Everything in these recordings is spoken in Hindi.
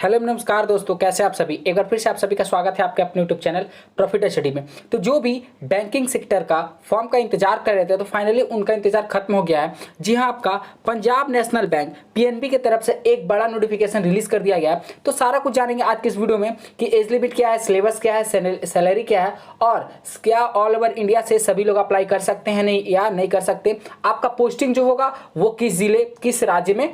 हेलो नमस्कार दोस्तों, कैसे आप सभी। एक बार फिर से आप सभी का स्वागत है आपके अपने यूट्यूब चैनल प्रॉफिट स्टडी में। तो जो भी बैंकिंग सेक्टर का फॉर्म का इंतजार कर रहे थे तो फाइनली उनका इंतजार खत्म हो गया है। जी हाँ, आपका पंजाब नेशनल बैंक पीएनबी की तरफ से एक बड़ा नोटिफिकेशन रिलीज कर दिया गया है। तो सारा कुछ जानेंगे आज की इस वीडियो में कि एज लिमिट क्या है, सिलेबस क्या है, सैलरी क्या है और क्या ऑल ओवर इंडिया से सभी लोग अप्लाई कर सकते हैं नहीं या नहीं कर सकते। आपका पोस्टिंग जो होगा वो किस जिले किस राज्य में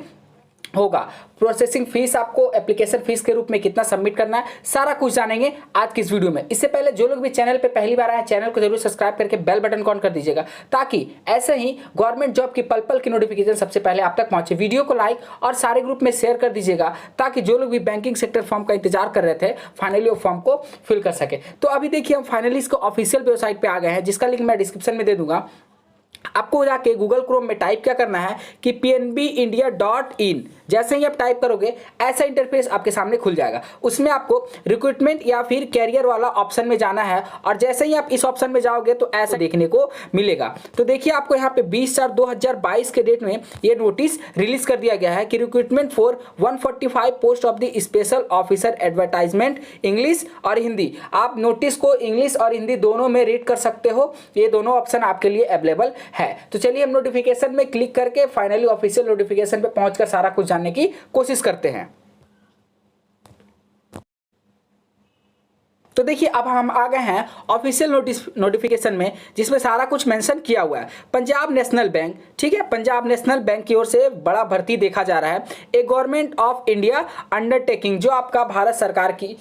होगा, प्रोसेसिंग फीस आपको एप्लीकेशन फीस के रूप में कितना सबमिट करना है, सारा कुछ जानेंगे आज की इस वीडियो में। इससे पहले जो लोग भी चैनल पे पहली बार आए चैनल को जरूर सब्सक्राइब करके बेल बटन को ऑन कर दीजिएगा ताकि ऐसे ही गवर्नमेंट जॉब की पल पल की नोटिफिकेशन सबसे पहले आप तक पहुंचे। वीडियो को लाइक और सारे ग्रुप में शेयर कर दीजिएगा ताकि जो लोग भी बैंकिंग सेक्टर फॉर्म का इंतजार कर रहे थे फाइनली वो फॉर्म को फिल कर सके। तो अभी देखिए हम फाइनली इसको ऑफिशियल वेबसाइट पे आ गए हैं जिसका लिंक मैं डिस्क्रिप्शन में दे दूंगा। आपको जाके गूगल क्रोम में टाइप क्या करना है कि pnbindia.in। जैसे ही आप टाइप करोगे ऐसा इंटरफेस आपके सामने खुल जाएगा। उसमें आपको रिक्रूटमेंट या फिर कैरियर वाला ऑप्शन में जाना है और जैसे ही आप इस ऑप्शन में जाओगे तो ऐसा देखने को मिलेगा। तो देखिए आपको यहाँ पे 20/4/2022 के डेट में ये नोटिस रिलीज कर दिया गया है कि recruitment for 145 post of the special officer advertisement English और हिंदी। आप नोटिस को इंग्लिश और हिंदी दोनों में रीड कर सकते हो। ये दोनों ऑप्शन आपके लिए अवेलेबल है। तो चलिए हम नोटिफिकेशन में क्लिक करके फाइनली ऑफिशियल नोटिफिकेशन पे पहुंचकर सारा कुछ जानने की कोशिश करते हैं। तो देखिए अब हम आ गए हैं ऑफिशियल नोटिफिकेशन में जिसमें सारा कुछ मेंशन किया हुआ है। पंजाब नेशनल बैंक, ठीक है, पंजाब नेशनल बैंक की ओर से बड़ा भर्ती देखा जा रहा है। एक गवर्नमेंट ऑफ इंडिया अंडरटेकिंग जो आपका भारत सरकार की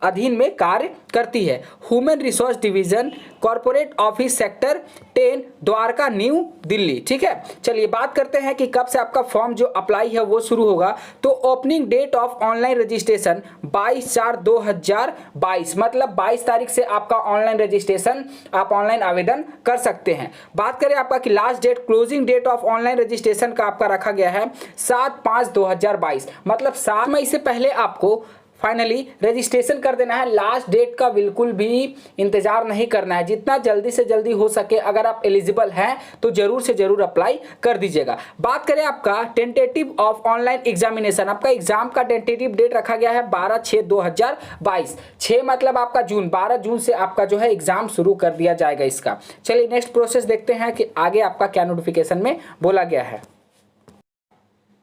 अधीन में कार्य करती है। Human resource division corporate office sector 10 Dwarka new Delhi. ठीक है, चलिए बात करते हैं कि कब से आपका फॉर्म जो अप्लाई है वो शुरू होगा। तो opening date of online registration 22/4/2022, मतलब 22 तारीख से आपका ऑनलाइन रजिस्ट्रेशन आप ऑनलाइन आवेदन कर सकते हैं। बात करें आपका कि last date closing date of online registration का आपका रखा गया है 7/5/2022, मतलब 7 मई से पहले आपको फाइनली रजिस्ट्रेशन कर देना है। लास्ट डेट का बिल्कुल भी इंतजार नहीं करना है। जितना जल्दी से जल्दी हो सके अगर आप एलिजिबल हैं तो जरूर से जरूर अप्लाई कर दीजिएगा। बात करें आपका टेंटेटिव ऑफ ऑनलाइन एग्जामिनेशन, आपका एग्जाम का टेंटेटिव डेट रखा गया है 12/6/2022। 6 मतलब आपका जून, 12 जून से आपका जो है एग्जाम शुरू कर दिया जाएगा इसका। चलिए नेक्स्ट प्रोसेस देखते हैं कि आगे आपका क्या नोटिफिकेशन में बोला गया है।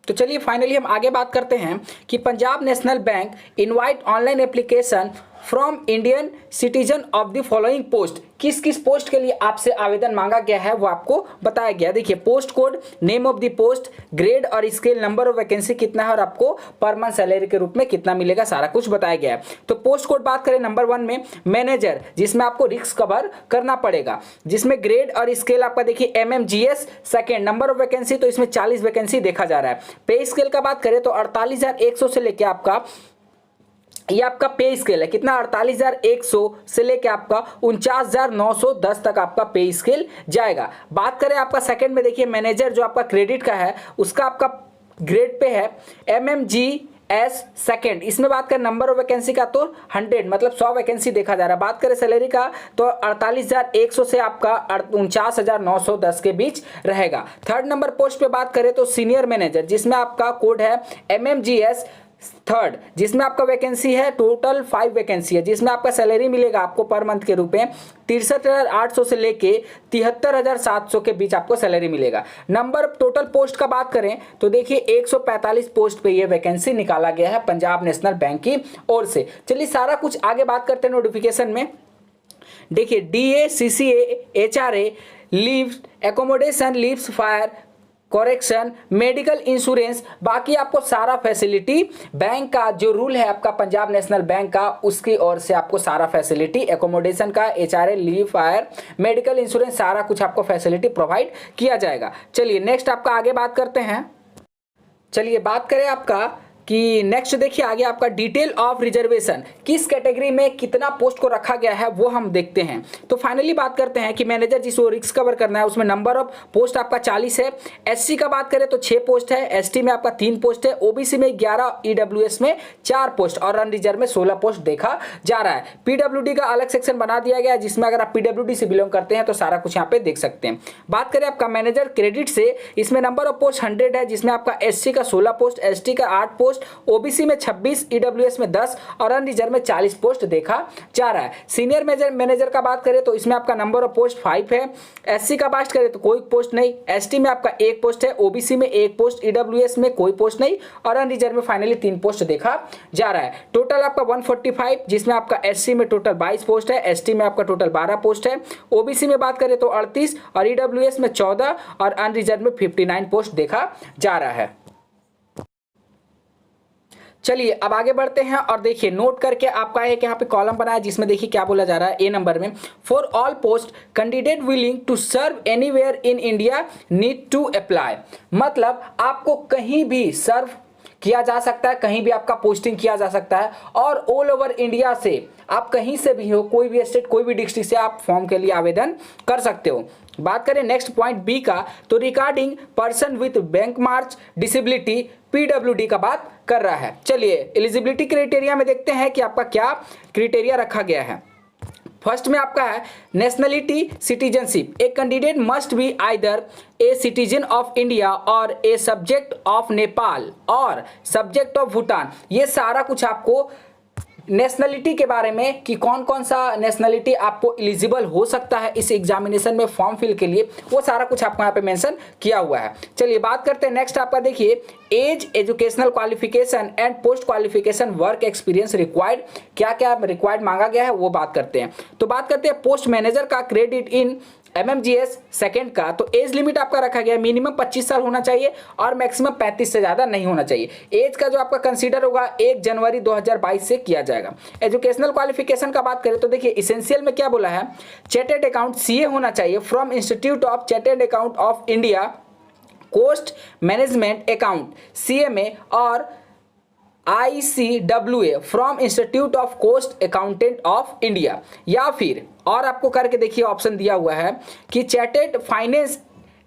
तो चलिए फाइनली हम आगे बात करते हैं कि Punjab national bank invite online application from Indian citizen of the following post. किस किस पोस्ट के लिए आपसे आवेदन मांगा गया है वो आपको बताया गया। देखिए post code, name of the post, grade और स्केल, नंबर ऑफ वैकेंसी कितना है और आपको पर मंथ सैलरी के रूप में कितना मिलेगा, सारा कुछ बताया गया है। तो पोस्ट कोड बात करें नंबर 1 में मैनेजर, जिसमें आपको रिस्क कवर करना पड़ेगा, जिसमें ग्रेड और स्केल आपका देखिए MMGS। Second number of vacancy तो इसमें 40 वैकेंसी देखा जा रहा है। पे स्केल का बात करें तो 48,100 से लेकर आपका ये आपका पे स्केल है कितना, 48,100 से लेके आपका 49,910 तक आपका पे स्केल जाएगा। बात करें आपका सेकंड में देखिए मैनेजर जो आपका क्रेडिट का है उसका आपका ग्रेड पे है MMGS सेकंड। इसमें बात करें नंबर ऑफ वैकेंसी का तो 100 मतलब 100 वैकेंसी देखा जा रहा है। बात करें सैलरी का तो 48,100 से आपका 49,910 के बीच रहेगा। थर्ड नंबर पोस्ट पे बात करें तो सीनियर मैनेजर, जिसमें आपका कोड है MMGS थर्ड, जिसमें आपका वैकेंसी है टोटल 5 वैकेंसी है, जिसमें आपका सैलरी मिलेगा आपको पर मंथ के रूप में 63,800 से लेके 73,700 के बीच आपको सैलरी मिलेगा। नंबर टोटल पोस्ट का बात करें तो देखिए 145 पोस्ट पे ये वैकेंसी निकाला गया है पंजाब नेशनल बैंक की ओर से। चलिए सारा कुछ आगे बात करते हैं नोटिफिकेशन में। देखिए DA CCA HRA leave accommodation leaves fire correction medical insurance, बाकी आपको सारा फैसिलिटी बैंक का जो रूल है आपका पंजाब नेशनल बैंक का उसकी ओर से आपको सारा फैसिलिटी एकोमोडेशन का, HRA leave fire medical insurance सारा कुछ आपको फैसिलिटी प्रोवाइड किया जाएगा। चलिए नेक्स्ट आपका आगे बात करते हैं। चलिए बात करें आपका कि नेक्स्ट देखिए आगे आपका डिटेल ऑफ रिजर्वेशन, किस कैटेगरी में कितना पोस्ट को रखा गया है वो हम देखते हैं। तो फाइनली बात करते हैं कि मैनेजर जिसको रिस्क कवर करना है उसमें नंबर ऑफ पोस्ट आपका 40 है। SC का बात करें तो 6 पोस्ट है, ST में आपका 3 पोस्ट है, OBC में 11, EWS में 4 पोस्ट और अनरिजर्व में 16 पोस्ट देखा जा रहा है। PWD का अलग सेक्शन बना दिया गया है जिसमें अगर आप PWD से बिलोंग करते हैं तो सारा कुछ यहाँ पे देख सकते हैं। बात करें आपका मैनेजर क्रेडिट से, इसमें नंबर ऑफ पोस्ट 100 है, जिसमें आपका SC का 16 पोस्ट, ST का 8 पोस्ट पोस्ट, ओबीसी में 26, ईडब्ल्यूएस में 10 और अनरिजर्व में 40 पोस्ट देखा जा रहा है। सीनियर मैनेजर का बात करें तो इसमें आपका नंबर ऑफ पोस्ट 5 है। एससी का बात करें तो कोई पोस्ट नहीं, एसटी में आपका 1 पोस्ट है, ओबीसी में 1 पोस्ट, ईडब्ल्यूएस में कोई पोस्ट नहीं और अनरिजर्व में फाइनली 3 पोस्ट देखा जा रहा है। टोटल आपका 145, जिसमें आपका एससी में टोटल 22 पोस्ट है, एसटी में आपका टोटल 12 पोस्ट है, ओबीसी में बात करें तो 38 और ईडब्ल्यूएस में 14 और अनरिजर्व में 59 पोस्ट देखा जा रहा है। चलिए अब आगे बढ़ते हैं और देखिए नोट करके आपका एक यहाँ पे कॉलम बनाया जिसमें देखिए क्या बोला जा रहा है। ए नंबर में, for all post candidate willing to serve anywhere in India need to apply. मतलब आपको कहीं भी सर्व किया जा सकता है, कहीं भी आपका पोस्टिंग किया जा सकता है और ऑल ओवर इंडिया से आप कहीं से भी हो, कोई भी स्टेट कोई भी डिस्ट्रिक्ट से आप फॉर्म के लिए आवेदन कर सकते हो। बात करें नेक्स्ट पॉइंट बी का, तो regarding person with bank March disability PWD का बात कर रहा है। चलिए एलिजिबिलिटी क्राइटेरिया में देखते हैं कि आपका क्या क्राइटेरिया रखा गया है। फर्स्ट में आपका है nationality citizenship. A candidate must be either a citizen of India और ए सब्जेक्ट ऑफ नेपाल और सब्जेक्ट ऑफ भूटान। ये सारा कुछ आपको नेशनलिटी के बारे में कि कौन कौन सा नेशनलिटी आपको एलिजिबल हो सकता है इस एग्जामिनेशन में फॉर्म फिल के लिए, वो सारा कुछ आपको यहाँ पे मेंशन किया हुआ है। चलिए बात करते हैं नेक्स्ट आपका देखिए age, educational qualification and post qualification work experience required, क्या क्या रिक्वायर्ड मांगा गया है वो बात करते हैं। तो बात करते हैं पोस्ट मैनेजर का क्रेडिट इन एमएमजीएस सेकंड का, तो एज लिमिट आपका रखा गया है मिनिमम 25 साल होना चाहिए और मैक्सिमम 35 से ज़्यादा नहीं होना चाहिए। एज का जो आपका कंसीडर होगा 1 जनवरी 2022 से किया जाएगा। एजुकेशनल क्वालिफिकेशन का बात करें तो देखिए इसेंशियल में क्या बोला है, चार्टर्ड अकाउंट सीए होना चाहिए from institute of chartered account of India, cost management account CMA और ICWA from institute of cost accountant of India, या फिर और आपको करके देखिए ऑप्शन दिया हुआ है कि chartered finance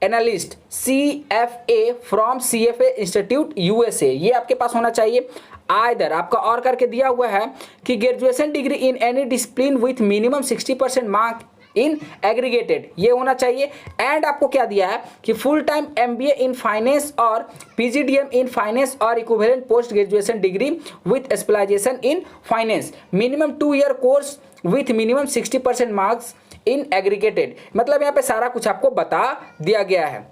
analyst CFA from CFA institute USA, ये आपके पास होना चाहिए। आइदर आपका और करके दिया हुआ है कि graduation degree in any discipline with minimum 60% mark in aggregated, ये होना चाहिए। एंड आपको क्या दिया है कि full time MBA in finance और PGDM इन फाइनेंस और equivalent post graduation degree with specialisation in finance, minimum 2 year course with minimum 60% marks in aggregated. मतलब यहाँ पे सारा कुछ आपको बता दिया गया है।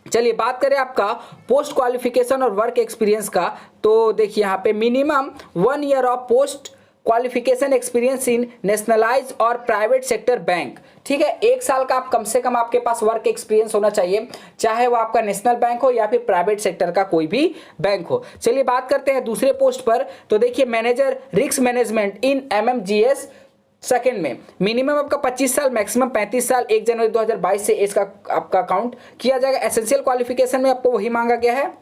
चलिए बात करें आपका पोस्ट क्वालिफिकेशन और वर्क एक्सपीरियंस का, तो देखिए यहाँ पे minimum 1 year of post qualification experience in nationalise और प्राइवेट सेक्टर बैंक, ठीक है। 1 साल का आप कम से कम आपके पास वर्क एक्सपीरियंस होना चाहिए, चाहे वो आपका नेशनल बैंक हो या फिर प्राइवेट सेक्टर का कोई भी बैंक हो। चलिए बात करते हैं दूसरे पोस्ट पर, तो देखिए मैनेजर रिस्क मैनेजमेंट इन MMGS सेकेंड में मिनिमम आपका 25 साल, मैक्सिमम 35 साल, 1 जनवरी 2022 से इसका आपका काउंट किया जाएगा। एसेंशियल क्वालिफिकेशन में आपको वही मांगा गया है,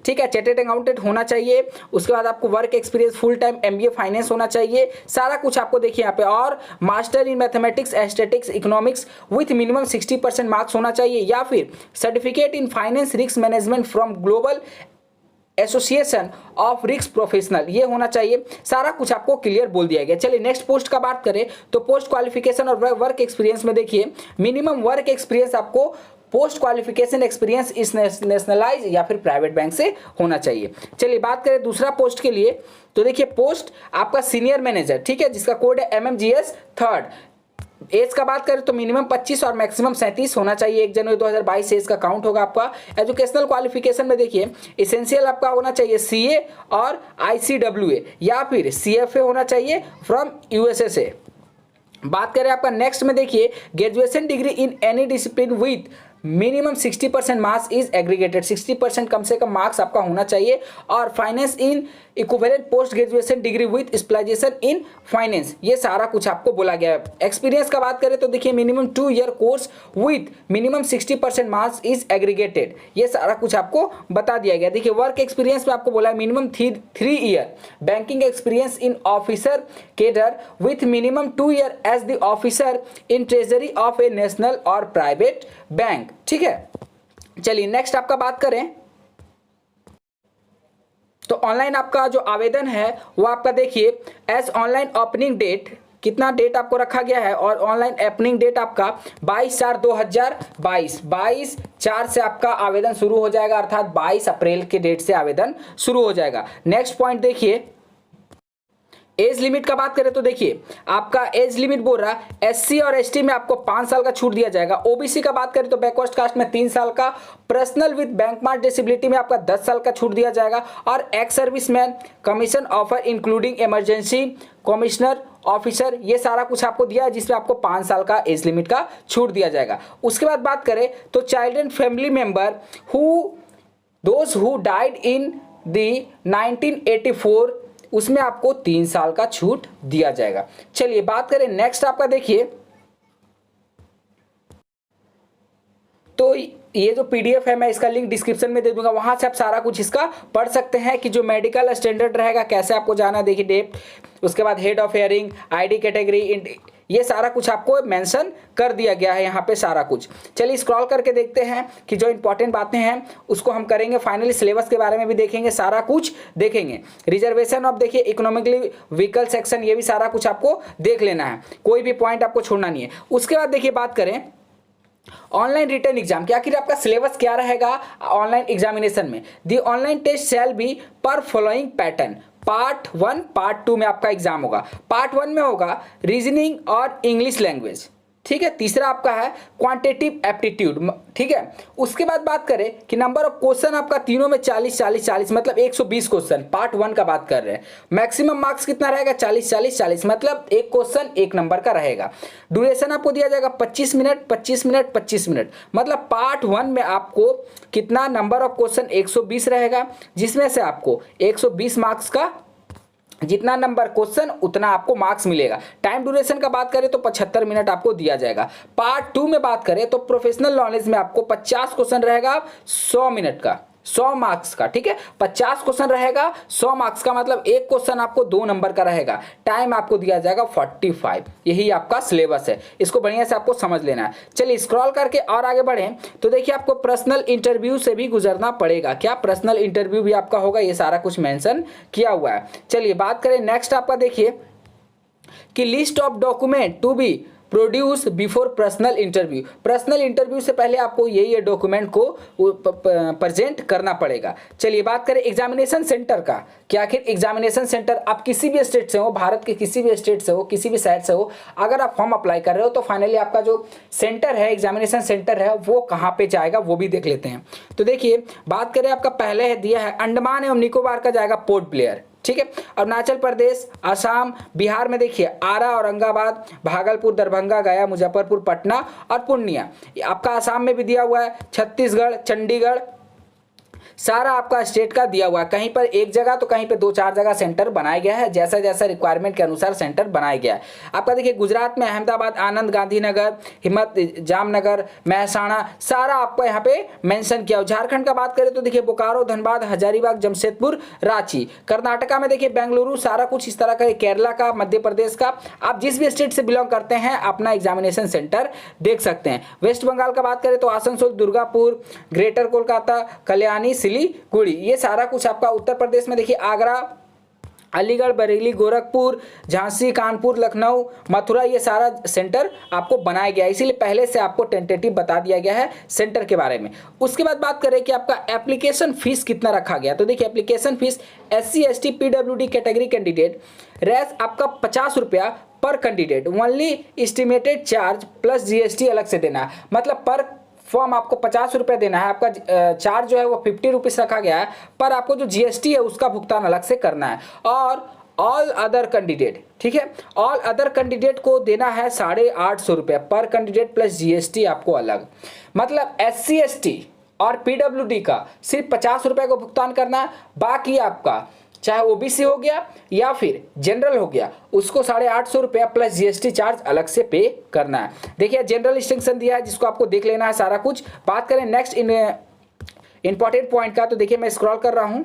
ठीक है। चार्टर्ड अकाउंटेंट होना चाहिए, उसके बाद आपको work experience full time MBA finance होना चाहिए, सारा कुछ आपको देखिए यहाँ पे। और master in mathematics aesthetics economics with minimum 60% marks होना चाहिए, या फिर certificate in finance risk management from global association of risk professional, ये होना चाहिए। सारा कुछ आपको क्लियर बोल दिया गया। चलिए नेक्स्ट पोस्ट का बात करें तो पोस्ट क्वालिफिकेशन और वर्क एक्सपीरियंस में देखिए मिनिमम वर्क एक्सपीरियंस आपको पोस्ट क्वालिफिकेशन एक्सपीरियंस इस नेशनलाइज या फिर प्राइवेट बैंक से होना चाहिए। चलिए बात करें दूसरा पोस्ट के लिए, तो देखिए पोस्ट आपका सीनियर मैनेजर, ठीक है, जिसका कोड है MMGS थर्ड। एज का बात करें तो मिनिमम 25 और मैक्सिमम 37 होना चाहिए। 1 जनवरी 2022 से इसका काउंट होगा आपका। एजुकेशनल क्वालिफिकेशन में देखिए एसेंशियल आपका होना चाहिए CA और ICWA या फिर CFA होना चाहिए फ्रॉम USA से। बात करें आपका नेक्स्ट में देखिए graduation degree in any discipline with minimum 60% marks is aggregated, 60% कम से कम मार्क्स आपका होना चाहिए। और finance in equivalent post graduation degree with specialisation in finance, ये सारा कुछ आपको बोला गया है। एक्सपीरियंस का बात करें तो देखिए minimum 2 year course with minimum 60% marks is aggregated, ये सारा कुछ आपको बता दिया गया। देखिए वर्क एक्सपीरियंस में आपको बोला है minimum 3 year banking experience in officer cadre with minimum 2 year as the officer in treasury of a national और प्राइवेट बैंक, ठीक है। चलिए नेक्स्ट आपका बात करें तो ऑनलाइन आपका जो आवेदन है वो आपका देखिए एज ऑनलाइन ओपनिंग डेट कितना डेट आपको रखा गया है और ऑनलाइन ओपनिंग डेट आपका 22/4/2022 22/4 से आपका आवेदन शुरू हो जाएगा, अर्थात 22 अप्रैल के डेट से आवेदन शुरू हो जाएगा। नेक्स्ट पॉइंट देखिए, एज लिमिट का बात करें तो देखिए आपका एज लिमिट बोल रहा है एससी और एसटी में आपको 5 साल का छूट दिया जाएगा। ओबीसी का बात करें तो बैकवर्ड कास्ट में 3 साल का, personal with bank mark disability में आपका 10 साल का छूट दिया जाएगा और ex serviceman, commission offer including emergency, commissioner officer, ये सारा कुछ आपको दिया है जिसमें आपको 5 साल का एज लिमिट का छूट दिया जाएगा। उसके बाद बात करें तो child and family member those who died in the 1984 उसमें आपको 3 साल का छूट दिया जाएगा। चलिए बात करें नेक्स्ट आपका देखिए, तो ये जो पीडीएफ है मैं इसका लिंक डिस्क्रिप्शन में दे दूंगा, वहां से आप सारा कुछ इसका पढ़ सकते हैं कि जो मेडिकल स्टैंडर्ड रहेगा कैसे आपको जाना, देखिए डेट, उसके बाद head of hearing, ID category, ये सारा कुछ आपको मेंशन कर दिया गया है यहाँ पे सारा कुछ। चलिए स्क्रॉल करके देखते हैं कि जो इंपॉर्टेंट बातें हैं उसको हम करेंगे। फाइनली सिलेबस के बारे में भी देखेंगे, सारा कुछ देखेंगे। रिजर्वेशन ऑफ देखिए इकोनॉमिकली व्हीकल सेक्शन, ये भी सारा कुछ आपको देख लेना है, कोई भी पॉइंट आपको छोड़ना नहीं है। उसके बाद देखिए बात करें ऑनलाइन रिटर्न एग्जाम, कि आखिर आपका सिलेबस क्या रहेगा ऑनलाइन एग्जामिनेशन में। दी ऑनलाइन टेस्ट शैल बी पर फॉलोइंग पैटर्न, पार्ट 1 पार्ट 2 में आपका एग्जाम होगा। पार्ट 1 में होगा रीजनिंग और इंग्लिश लैंग्वेज, ठीक है। तीसरा आपका है क्वांटिटेटिव एप्टीट्यूड, ठीक है। उसके बाद बात करें कि नंबर ऑफ क्वेश्चन आपका तीनों में 40-40-40 मतलब 120 क्वेश्चन, पार्ट 1 का बात कर रहे हैं। मैक्सिमम मार्क्स कितना रहेगा 40-40-40 मतलब एक क्वेश्चन 1 नंबर का रहेगा। ड्यूरेशन आपको दिया जाएगा 25 मिनट 25 मिनट 25 मिनट, मतलब पार्ट 1 में आपको कितना नंबर ऑफ क्वेश्चन 120 रहेगा, जिसमें से आपको 120 मार्क्स का जितना नंबर क्वेश्चन उतना आपको मार्क्स मिलेगा। टाइम ड्यूरेशन का बात करें तो 75 मिनट आपको दिया जाएगा। पार्ट 2 में बात करें तो प्रोफेशनल नॉलेज में आपको 50 क्वेश्चन रहेगा 100 मिनट का, 100 मार्क्स का, ठीक है। 50 क्वेश्चन रहेगा 100 मार्क्स का, मतलब एक क्वेश्चन आपको 2 नंबर का रहेगा। टाइम आपको दिया जाएगा 45। यही आपका सिलेबस है, इसको बढ़िया से आपको समझ लेना है। चलिए स्क्रॉल करके और आगे बढ़ें तो देखिए आपको पर्सनल इंटरव्यू से भी गुजरना पड़ेगा। क्या पर्सनल इंटरव्यू भी आपका होगा, ये सारा कुछ मेंशन किया हुआ है। चलिए बात करें नेक्स्ट आपका देखिए कि list of document to be produce before personal interview. Personal interview से पहले आपको ये डॉक्यूमेंट को प्रेजेंट करना पड़ेगा। चलिए बात करें एग्जामिनेशन सेंटर का, कि आखिर एग्जामिनेशन सेंटर आप किसी भी स्टेट से हो, भारत के किसी भी स्टेट से हो, किसी भी शहर से हो, अगर आप फॉर्म अप्लाई कर रहे हो तो फाइनली आपका जो सेंटर है, एग्जामिनेशन सेंटर है, वो कहाँ पे जाएगा वो भी देख लेते हैं। तो देखिए बात करें आपका पहले है दिया है अंडमान एवं निकोबार का जाएगा पोर्ट ब्लेयर, ठीक है। अरुणाचल प्रदेश, असम, बिहार में देखिए आरा, औरंगाबाद, भागलपुर, दरभंगा, गया, मुजफ्फरपुर, पटना और पूर्णिया। आपका असम में भी दिया हुआ है, छत्तीसगढ़, चंडीगढ़, सारा आपका स्टेट का दिया हुआ है। कहीं पर एक जगह तो कहीं पे 2-4 जगह सेंटर बनाया गया है, जैसा जैसा रिक्वायरमेंट के अनुसार सेंटर बनाया गया है। आपका देखिए गुजरात में अहमदाबाद, आनंद, गांधीनगर, हिम्मत, जामनगर, महसाणा, सारा आपको यहाँ पे मेंशन किया। झारखंड का बात करें तो देखिए बोकारो, धनबाद, हजारीबाग, जमशेदपुर, रांची। कर्नाटका में देखिए बेंगलुरु, सारा कुछ इस तरह का। केरला का, मध्य प्रदेश का, आप जिस भी स्टेट से बिलोंग करते हैं अपना एग्जामिनेशन सेंटर देख सकते हैं। वेस्ट बंगाल का बात करें तो आसनसोल, दुर्गापुर, ग्रेटर कोलकाता, कल्याणी, सिलीगुड़ी, ये सारा कुछ आपका। उत्तर प्रदेश में देखिए आगरा, अलीगढ़, बरेली, गोरखपुर, झांसी, कानपुर, लखनऊ, मथुरा, ये सारा सेंटर आपको बनाया गया है, इसीलिए पहले से आपको टेंटेटिव बता दिया गया है सेंटर के बारे में। उसके बाद बात करें कि आपका एप्लीकेशन फीस कितना रखा गया, तो देखिए application fees SC ST PWD category candidate रेस आपका 50 रुपया पर candidate, only estimated charge plus GST अलग से देना है, मतलब पर फॉर्म आपको 50 रुपये देना है। आपका चार्ज जो है वो 50 रुपीज़ रखा गया है, पर आपको जो GST है उसका भुगतान अलग से करना है। और ऑल अदर कैंडिडेट, ठीक है, ऑल अदर कैंडिडेट को देना है 850 रुपये पर कैंडिडेट प्लस GST आपको अलग, मतलब SC ST और PWD का सिर्फ 50 रुपये को भुगतान करना है। बाकी आपका चाहे OBC हो गया या फिर जनरल हो गया, उसको 850 रुपया प्लस GST चार्ज अलग से पे करना है। देखिए जनरल डिस्टिंक्शन दिया है जिसको आपको देख लेना है सारा कुछ। बात करें नेक्स्ट इंपॉर्टेंट पॉइंट का, तो देखिए मैं स्क्रॉल कर रहा हूं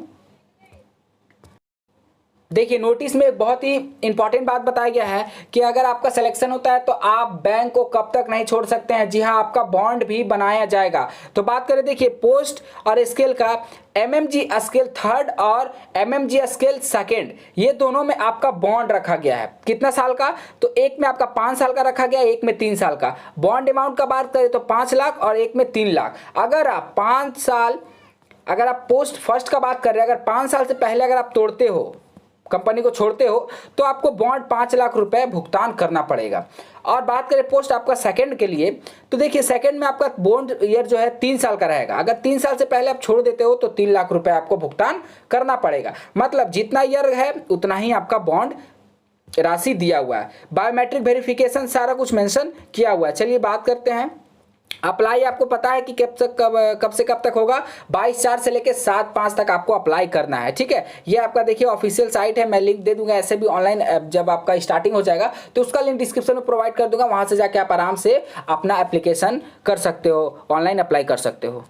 देखिए नोटिस में एक बहुत ही इंपॉर्टेंट बात बताया गया है कि अगर आपका सिलेक्शन होता है तो आप बैंक को कब तक नहीं छोड़ सकते हैं। जी हाँ, आपका बॉन्ड भी बनाया जाएगा। तो बात करें देखिए पोस्ट और स्केल का, एमएमजी स्केल थर्ड और एमएमजी स्केल सेकेंड, ये दोनों में आपका बॉन्ड रखा गया है। कितना साल का? तो एक में आपका 5 साल का रखा गया, एक में 3 साल का। बॉन्ड अमाउंट का बात करें तो 5 लाख और एक में 3 लाख। अगर आप 5 साल, अगर आप पोस्ट फर्स्ट का बात कर रहे हैं, अगर 5 साल से पहले अगर आप तोड़ते हो, कंपनी को छोड़ते हो, तो आपको बॉन्ड 5 लाख रुपए भुगतान करना पड़ेगा। और बात करें पोस्ट आपका सेकंड के लिए, तो देखिए सेकंड में आपका बॉन्ड ईयर जो है 3 साल का रहेगा। अगर 3 साल से पहले आप छोड़ देते हो तो 3 लाख रुपए आपको भुगतान करना पड़ेगा। मतलब जितना ईयर है उतना ही आपका बॉन्ड राशि दिया हुआ है। बायोमेट्रिक वेरिफिकेशन सारा कुछ मेंशन किया हुआ है। चलिए बात करते हैं। अप्लाई आपको पता है कि कब से कब तक होगा? 22/4 से लेकर 7/5 तक आपको अप्लाई करना है। ठीक है, ये आपका देखिए ऑफिशियल साइट है, मैं लिंक दे दूंगा। ऐसे भी ऑनलाइन जब आपका स्टार्टिंग हो जाएगा तो उसका लिंक डिस्क्रिप्शन में प्रोवाइड कर दूंगा, वहां से जाके आप आराम से अपना एप्लीकेशन कर सकते हो, ऑनलाइन अप्लाई कर सकते हो।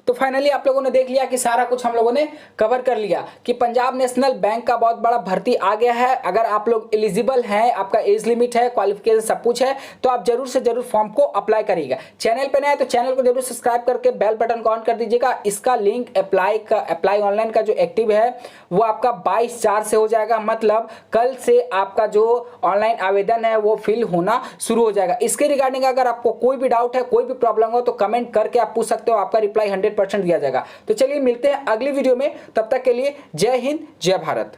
तो फाइनली आप लोगों ने देख लिया कि सारा कुछ हम लोगों ने कवर कर लिया कि पंजाब नेशनल बैंक का बहुत बड़ा भर्ती आ गया है। अगर आप लोग एलिजिबल हैं, आपका एज लिमिट है, क्वालिफिकेशन सब कुछ है, तो आप जरूर से जरूर फॉर्म को अप्लाई करिएगा। चैनल पे नए हैं तो चैनल को जरूर सब्सक्राइब करके बेल बटन को ऑन कर दीजिएगा। इसका लिंक अप्लाई ऑनलाइन का जो एक्टिव है वो आपका 22/4 से हो जाएगा। मतलब कल से आपका जो ऑनलाइन आवेदन है वो फिल होना शुरू हो जाएगा। इसके रिगार्डिंग अगर आपको कोई भी डाउट है, कोई भी प्रॉब्लम हो, तो कमेंट करके आप पूछ सकते हो, आपका रिप्लाई 100% दिया जाएगा। तो चलिए मिलते हैं अगली वीडियो में, तब तक के लिए जय हिंद, जय भारत।